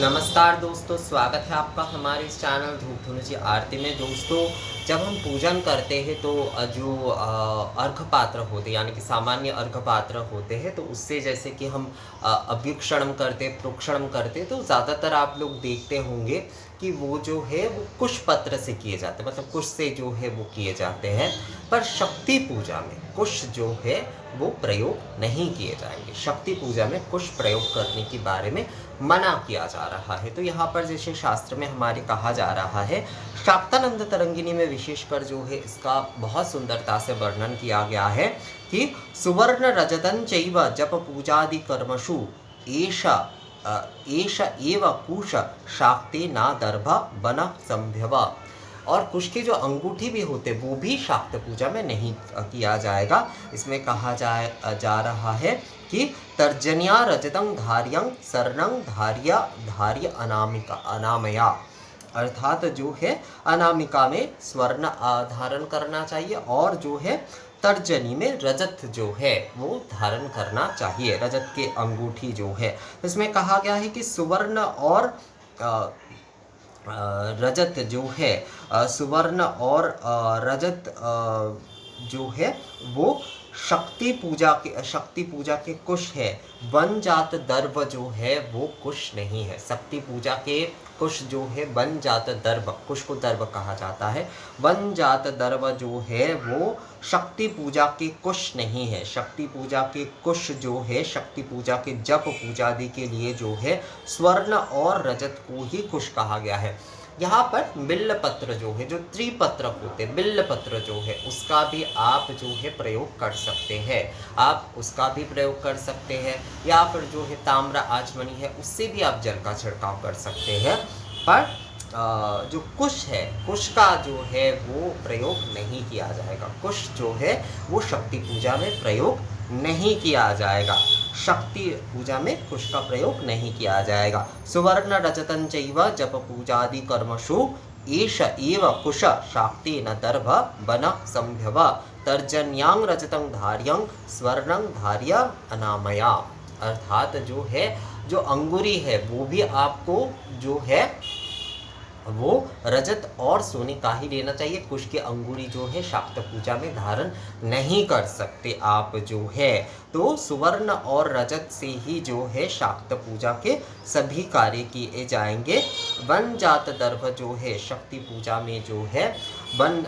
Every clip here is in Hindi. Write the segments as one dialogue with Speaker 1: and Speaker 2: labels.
Speaker 1: नमस्कार दोस्तों, स्वागत है आपका हमारे इस चैनल धूप धुनुची आरती में। दोस्तों, जब हम पूजन करते हैं तो जो अर्घ पात्र होते हैं यानी कि सामान्य अर्घ पात्र होते हैं, तो उससे जैसे कि हम अभ्युक्षणम करते, प्रोक्षणम करते, तो ज़्यादातर आप लोग देखते होंगे कि वो जो है वो कुश पत्र से किए जाते हैं, मतलब कुश से जो है वो किए जाते हैं। पर शक्ति पूजा में कुश जो है वो प्रयोग नहीं किए जाएंगे। शक्ति पूजा में कुश प्रयोग करने के बारे में मना किया जा रहा है। तो यहाँ पर जैसे शास्त्र में हमारे कहा जा रहा है, शाक्तानंद तरंगिनी में विशेषकर जो है इसका बहुत सुंदरता से वर्णन किया गया है कि सुवर्ण रजतं चैव जप पूजादि कर्मसु एष एव कुश शाक्ते ना दर्भ वन संभव। और कुश के जो अंगूठी भी होते वो भी शाक्त पूजा में नहीं किया जाएगा। इसमें कहा जा रहा है कि तर्जन्या रजतं धार्यं सर्णं धार्य अनामया, अर्थात जो है अनामिका में स्वर्ण धारण करना चाहिए और जो है तर्जनी में रजत जो है वो धारण करना चाहिए, रजत के अंगूठी जो है। इसमें कहा गया है कि सुवर्ण और रजत जो है, सुवर्ण और रजत जो है वो शक्ति पूजा के कुश है। वन जात दर्भ जो है वो कुश नहीं है। शक्ति पूजा के कुश जो है वन जात दर्भ, कुश को दर्भ कहा जाता है। वन जात दर्भ जो है वो शक्ति पूजा के कुश नहीं है। शक्ति पूजा के कुश जो है, शक्ति पूजा के जप पूजादि के लिए जो है स्वर्ण और रजत को ही कुश कहा गया है। यहाँ पर बिल्ल पत्र जो है, जो त्रिपत्र होते बिल्ल पत्र जो है, उसका भी आप जो है प्रयोग कर सकते हैं। आप उसका भी प्रयोग कर सकते हैं, या फिर जो है ताम्र आचमनी है उससे भी आप जल का छिड़काव कर सकते हैं। पर जो कुश है, कुश का जो है वो प्रयोग नहीं किया जाएगा। कुश जो है वो शक्ति पूजा में प्रयोग नहीं किया जाएगा। शक्ति पूजा में कुश का प्रयोग नहीं किया जाएगा। सुवर्ण रजतं चैव जप पूजादि कर्मसु एष एव कुश शाक्ते न दर्भ वन संभव तर्जन्यां रजतं धार्यं स्वर्णं धार्य अनामया। अर्थात जो है, जो अंगुरी है वो भी आपको जो है वो रजत और सोने का ही लेना चाहिए। कुश की अंगूरी जो है शाक्त पूजा में धारण नहीं कर सकते आप जो है। तो सुवर्ण और रजत से ही जो है शाक्त पूजा के सभी कार्य किए जाएंगे। वन जात दर्भ जो है शक्ति पूजा में जो है वन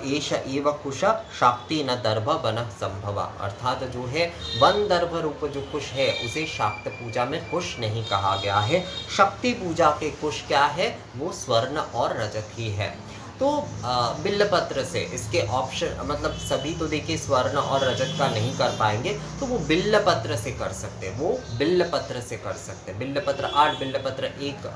Speaker 1: एष एव कुश शाक्ति न दर्भ वन संभव, अर्थात जो है वन दर्भ रूप जो कुश है उसे शाक्त पूजा में कुश नहीं कहा गया है। शक्ति पूजा के कुश क्या है, वो स्वर्ण और रजत ही है। तो बिल्लपत्र से इसके ऑप्शन, मतलब सभी तो देखिए स्वर्ण और रजत का नहीं कर पाएंगे, तो वो बिल्लपत्र से कर सकते हैं। वो बिल्लपत्र से कर सकते हैं। बिल्लपत्र 8 बिल्लपत्र एक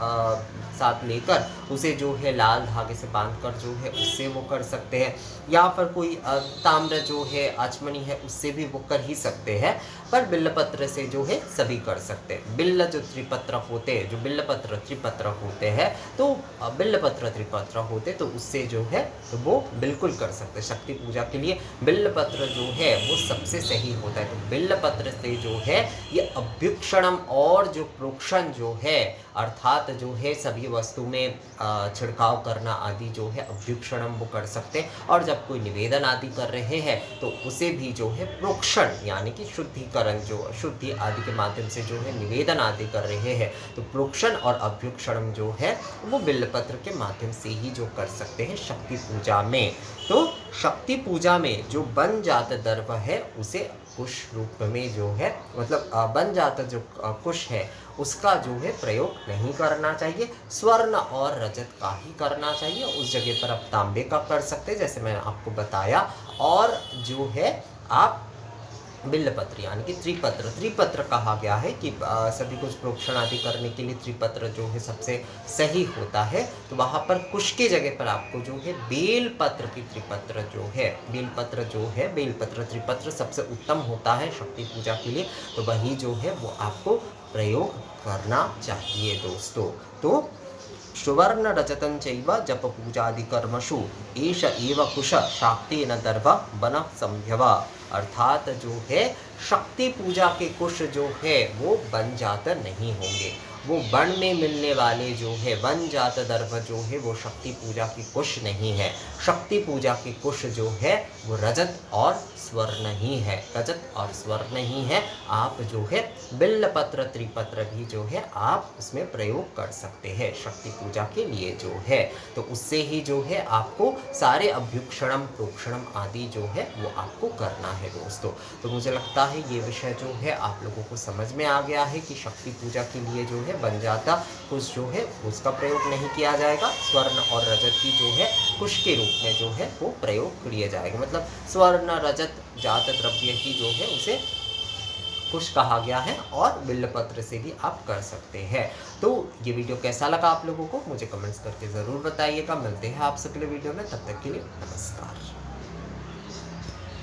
Speaker 1: साथ लेकर उसे जो है लाल धागे से बांधकर जो है उससे वो कर सकते हैं, या फिर कोई ताम्र जो है आचमनी है उससे भी वो कर ही सकते हैं। पर बिल्लपत्र से जो है सभी कर सकते हैं। बिल्ल जो त्रिपत्र होते हैं, जो बिल्लपत्र त्रिपत्र होते हैं, तो बिल्लपत्र त्रिपत्र होते तो उससे जो है तो वो बिल्कुल कर सकते हैं। शक्ति पूजा के लिए बिल्लपत्र जो है वो सबसे सही होता है। तो बिल्लपत्र से जो है ये अभ्युक्षणम और जो प्रोक्षण जो है, अर्थात जो है सभी वस्तु में छिड़काव करना आदि जो है अभ्युक्षणम वो कर सकते हैं। और जब कोई निवेदन आदि कर रहे हैं तो उसे भी जो है प्रोक्षण यानी कि शुद्धिकरण, जो शुद्धि आदि के माध्यम से जो है निवेदन आदि कर रहे हैं, तो प्रोक्षण और अभ्युक्षणम जो है वो बिल्लपत्र के माध्यम से ही जो कर सकते हैं शक्ति पूजा में। तो शक्ति पूजा में जो बन जात दर्भ है उसे कुश रूप में जो है, मतलब बन जात जो कुश है उसका जो है प्रयोग नहीं करना चाहिए। स्वर्ण और रजत का ही करना चाहिए। उस जगह पर आप तांबे का कर सकते हैं जैसे मैंने आपको बताया। और जो है आप बिल्लपत्र यानी कि त्रिपत्र कहा गया है कि सभी कुछ प्रोक्षण आदि करने के लिए त्रिपत्र जो है सबसे सही होता है। तो वहाँ पर कुश की जगह पर आपको जो है बेलपत्र की त्रिपत्र जो है, बेलपत्र जो है, बेलपत्र त्रिपत्र सबसे उत्तम होता है शक्ति पूजा के लिए। तो वही जो है वो आपको प्रयोग करना चाहिए दोस्तों। तो सुवर्ण रजतं चैव जप पूजादि कर्मसु एष एव कुश शाक्ते न दर्भ वन संभव, अर्थात जो है शक्ति पूजा के कुश जो है वो बन जात नहीं होंगे। वो वन में मिलने वाले जो है वन जात दर्भ जो है वो शक्ति पूजा की कुश नहीं है। शक्ति पूजा की कुश जो है वो रजत और स्वर्ण ही है, रजत और स्वर्ण ही है। आप जो है बिल्वपत्र त्रिपत्र भी जो है आप उसमें प्रयोग कर सकते हैं शक्ति पूजा के लिए जो है। तो उससे ही जो है आपको सारे अभ्युक्षणम प्रोक्षणम आदि जो है वो आपको करना है दोस्तों। तो मुझे लगता है ये विषय जो है आप लोगों को समझ में आ गया है कि शक्ति पूजा के लिए जो है बन जाता कुश जो है उसका प्रयोग नहीं किया जाएगा, स्वर्ण और रजत की जो है कुश के रूप में जो है वो प्रयोग किए जाएगा। मतलब स्वर्ण रजत जात द्रव्य ही जो है उसे कुश कहा गया है और बिल्वपत्र से भी आप कर सकते हैं। तो ये वीडियो कैसा लगा आप लोगों को मुझे कमेंट्स करके ज़रूर बताइएगा। मिलते हैं आपसे अगले वीडियो में, तब तक के लिए नमस्कार।